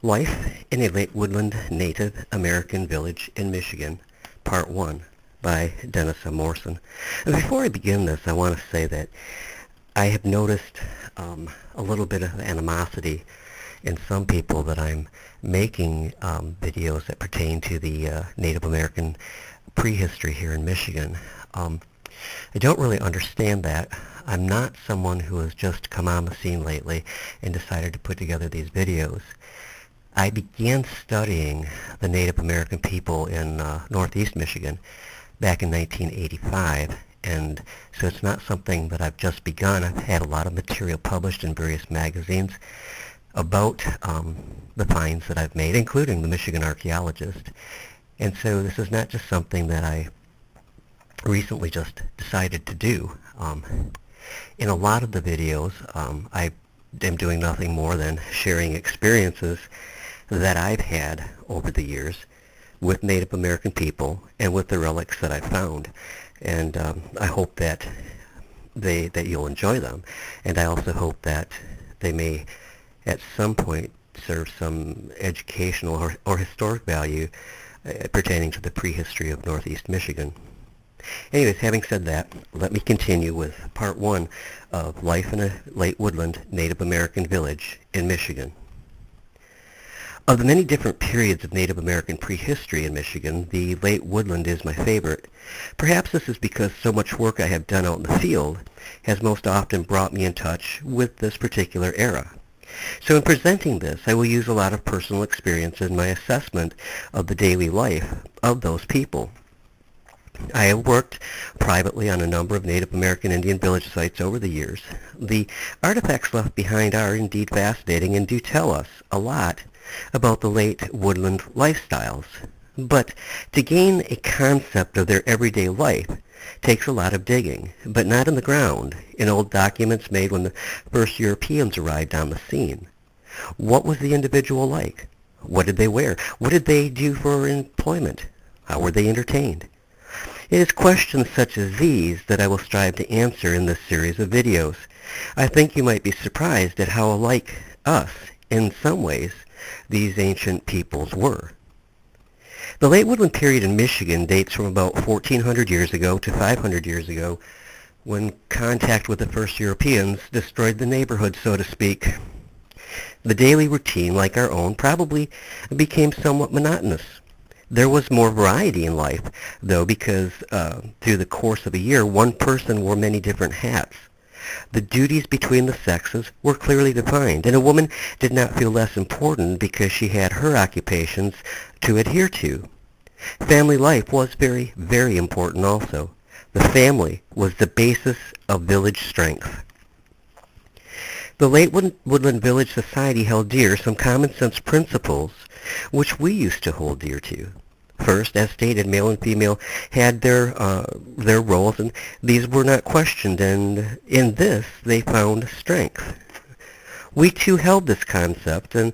Life in a Late Woodland Native American Village in Michigan, Part 1 by Dennis M. Morrison. And before I begin this, I want to say that I have noticed a little bit of animosity in some people that I'm making videos that pertain to the Native American prehistory here in Michigan. I don't really understand that. I'm not someone who has just come on the scene lately and decided to put together these videos. I began studying the Native American people in northeast Michigan back in 1985, and so it's not something that I've just begun. I've had a lot of material published in various magazines about the finds that I've made, including the Michigan Archaeologist. And so this is not just something that I recently just decided to do. In a lot of the videos, I am doing nothing more than sharing experiences that I've had over the years with Native American people and with the relics that I've found. And I hope that you'll enjoy them. And I also hope that they may at some point serve some educational or historic value pertaining to the prehistory of northeast Michigan. Anyways, having said that, let me continue with part 1 of Life in a Late Woodland Native American Village in Michigan. Of the many different periods of Native American prehistory in Michigan, the Late Woodland is my favorite. Perhaps this is because so much work I have done out in the field has most often brought me in touch with this particular era. So in presenting this, I will use a lot of personal experience in my assessment of the daily life of those people. I have worked privately on a number of Native American Indian village sites over the years. The artifacts left behind are indeed fascinating and do tell us a lot about the late woodland lifestyles. But to gain a concept of their everyday life takes a lot of digging, but not in the ground, in old documents made when the first Europeans arrived on the scene. What was the individual like? What did they wear? What did they do for employment? How were they entertained? It is questions such as these that I will strive to answer in this series of videos. I think you might be surprised at how alike us, in some ways, these ancient peoples were. The Late Woodland period in Michigan dates from about 1,400 years ago to 500 years ago, when contact with the first Europeans destroyed the neighborhood, so to speak. The daily routine, like our own, probably became somewhat monotonous. There was more variety in life, though, because through the course of a year, one person wore many different hats. The duties between the sexes were clearly defined, and a woman did not feel less important because she had her occupations to adhere to. Family life was very, very important also. The family was the basis of village strength. The Late Woodland Village Society held dear some common sense principles which we used to hold dear to. First, as stated, male and female had their roles, and these were not questioned, and in this they found strength. We too held this concept until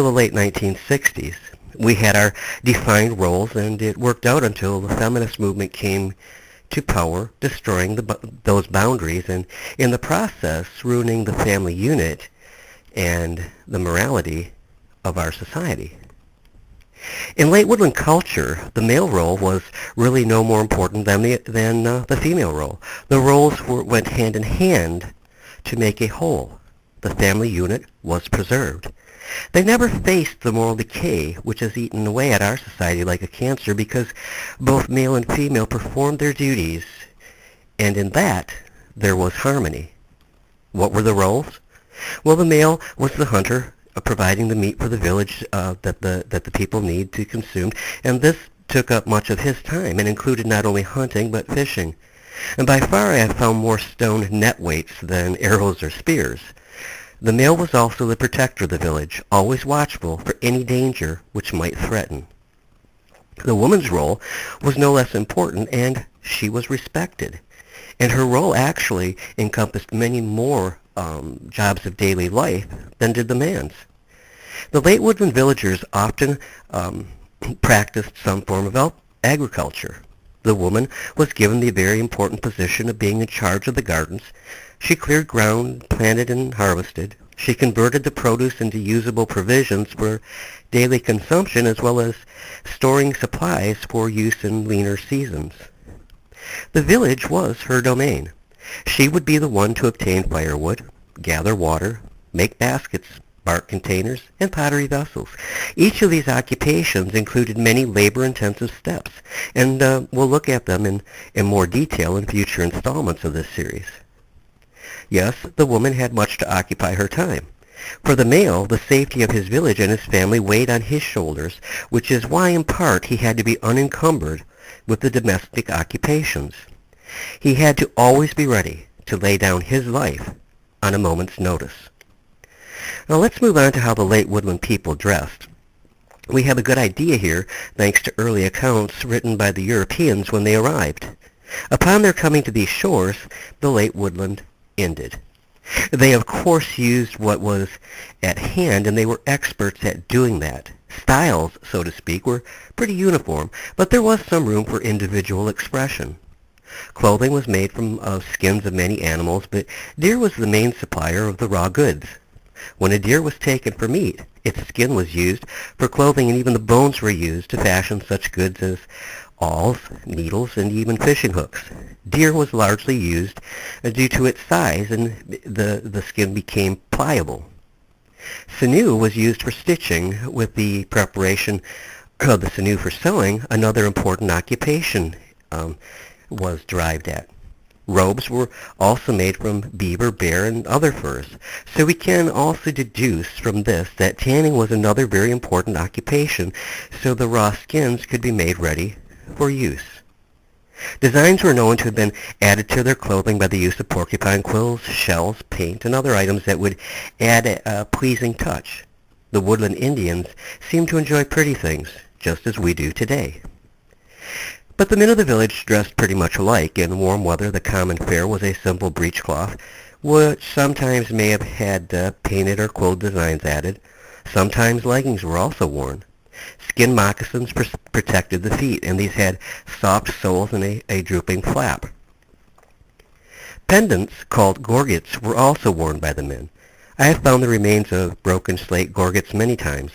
the late 1960s. We had our defined roles, and it worked out until the feminist movement came to power, destroying those boundaries, and in the process ruining the family unit and the morality of our society. In late woodland culture, the male role was really no more important than the female role. The roles went hand in hand to make a whole. The family unit was preserved. They never faced the moral decay which has eaten away at our society like a cancer, because both male and female performed their duties, and in that there was harmony. What were the roles? Well, the male was the hunter, providing the meat for the village that the people need to consume, and this took up much of his time and included not only hunting but fishing. And by far I have found more stone net weights than arrows or spears. The male was also the protector of the village, always watchful for any danger which might threaten. The woman's role was no less important, and she was respected. And her role actually encompassed many more jobs of daily life than did the man's. The late woodland villagers often practiced some form of agriculture. The woman was given the very important position of being in charge of the gardens. She cleared ground, planted and harvested, She converted the produce into usable provisions for daily consumption as well as storing supplies for use in leaner seasons. The village was her domain. She would be the one to obtain firewood, gather water, make baskets, bark containers, and pottery vessels. Each of these occupations included many labor-intensive steps, and we'll look at them in more detail in future installments of this series. Yes, the woman had much to occupy her time. For the male, the safety of his village and his family weighed on his shoulders, which is why in part he had to be unencumbered with the domestic occupations. He had to always be ready to lay down his life on a moment's notice. Now let's move on to how the late woodland people dressed. We have a good idea here thanks to early accounts written by the Europeans when they arrived. Upon their coming to these shores, the late woodland ended. They of course used what was at hand, and they were experts at doing that. Styles, so to speak, were pretty uniform, but there was some room for individual expression. Clothing was made from skins of many animals, but deer was the main supplier of the raw goods. When a deer was taken for meat, its skin was used for clothing, and even the bones were used to fashion such goods as awls, needles, and even fishing hooks. Deer was largely used due to its size, and the skin became pliable. Sinew was used for stitching. With the preparation of the sinew for sewing, another important occupation was derived at. Robes were also made from beaver, bear, and other furs. So we can also deduce from this that tanning was another very important occupation, so the raw skins could be made ready for use. Designs were known to have been added to their clothing by the use of porcupine quills, shells, paint, and other items that would add a pleasing touch. The woodland Indians seemed to enjoy pretty things, just as we do today. But the men of the village dressed pretty much alike. In warm weather, the common fare was a simple breechcloth, which sometimes may have had painted or quilled designs added. Sometimes leggings were also worn. Skin moccasins protected the feet, and these had soft soles and a drooping flap. Pendants, called gorgets, were also worn by the men. I have found the remains of broken slate gorgets many times.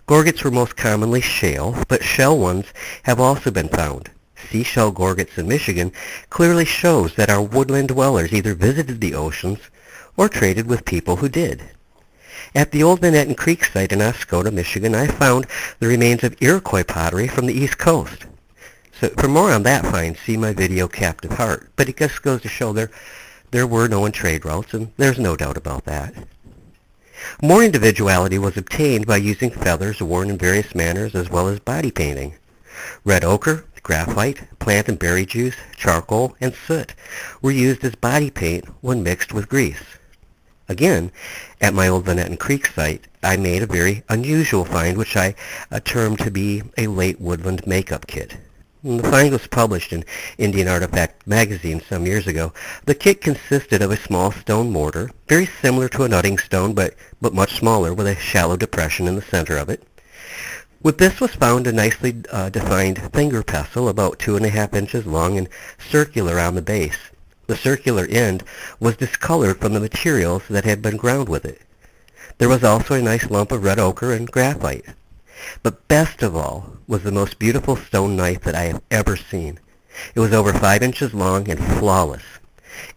Gorgets were most commonly shale, but shell ones have also been found. Seashell gorgets in Michigan clearly shows that our woodland dwellers either visited the oceans or traded with people who did. At the old Manhattan Creek site in Oscoda, Michigan, I found the remains of Iroquois pottery from the East Coast. So for more on that find, see my video Captive Heart. But it just goes to show there were known trade routes, and there's no doubt about that. More individuality was obtained by using feathers worn in various manners as well as body painting. Red ochre, graphite, plant and berry juice, charcoal, and soot were used as body paint when mixed with grease. Again, at my old Manhattan Creek site, I made a very unusual find which I termed to be a late woodland makeup kit. The find was published in Indian Artifact magazine some years ago. The kit consisted of a small stone mortar, very similar to a nutting stone, but much smaller, with a shallow depression in the center of it. With this was found a nicely defined finger pestle about 2.5 inches long and circular on the base. The circular end was discolored from the materials that had been ground with it. There was also a nice lump of red ochre and graphite. But best of all was the most beautiful stone knife that I have ever seen. It was over 5 inches long and flawless,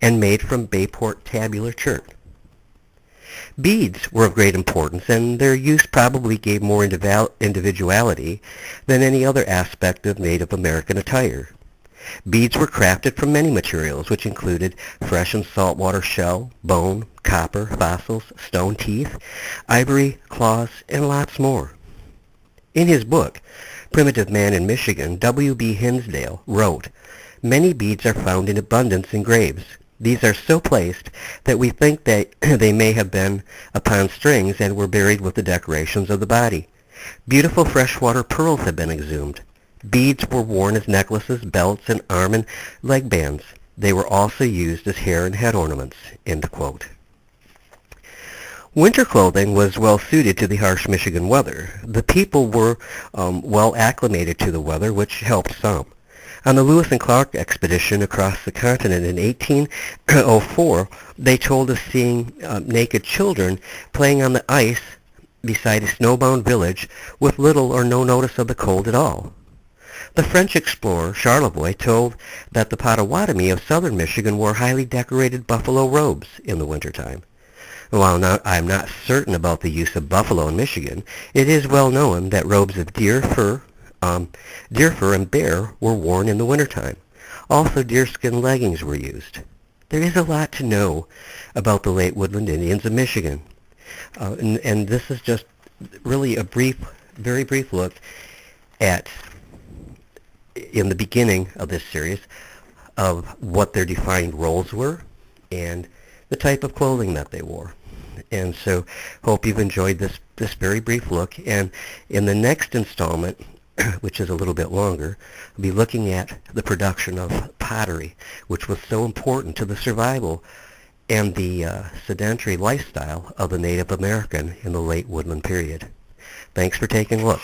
and made from Bayport tabular chert. Beads were of great importance, and their use probably gave more individuality than any other aspect of Native American attire. Beads were crafted from many materials, which included fresh and saltwater shell, bone, copper, fossils, stone teeth, ivory, claws, and lots more. In his book, Primitive Man in Michigan, W.B. Hinsdale wrote, "Many beads are found in abundance in graves. These are so placed that we think that they may have been upon strings and were buried with the decorations of the body. Beautiful freshwater pearls have been exhumed. Beads were worn as necklaces, belts, and arm and leg bands. They were also used as hair and head ornaments." End quote. Winter clothing was well suited to the harsh Michigan weather. The people were well acclimated to the weather, which helped some. On the Lewis and Clark expedition across the continent in 1804, they told of seeing naked children playing on the ice beside a snowbound village with little or no notice of the cold at all. The French explorer Charlevoix told that the Potawatomi of southern Michigan wore highly decorated buffalo robes in the wintertime. While I'm not certain about the use of buffalo in Michigan, it is well known that robes of deer fur and bear were worn in the wintertime. Also, deerskin leggings were used. There is a lot to know about the Late Woodland Indians of Michigan. And this is just really a very brief look at, in the beginning of this series, of what their defined roles were and the type of clothing that they wore. And so hope you've enjoyed this very brief look. And in the next installment, which is a little bit longer, I'll be looking at the production of pottery, which was so important to the survival and the sedentary lifestyle of the Native American in the Late Woodland period. Thanks for taking a look.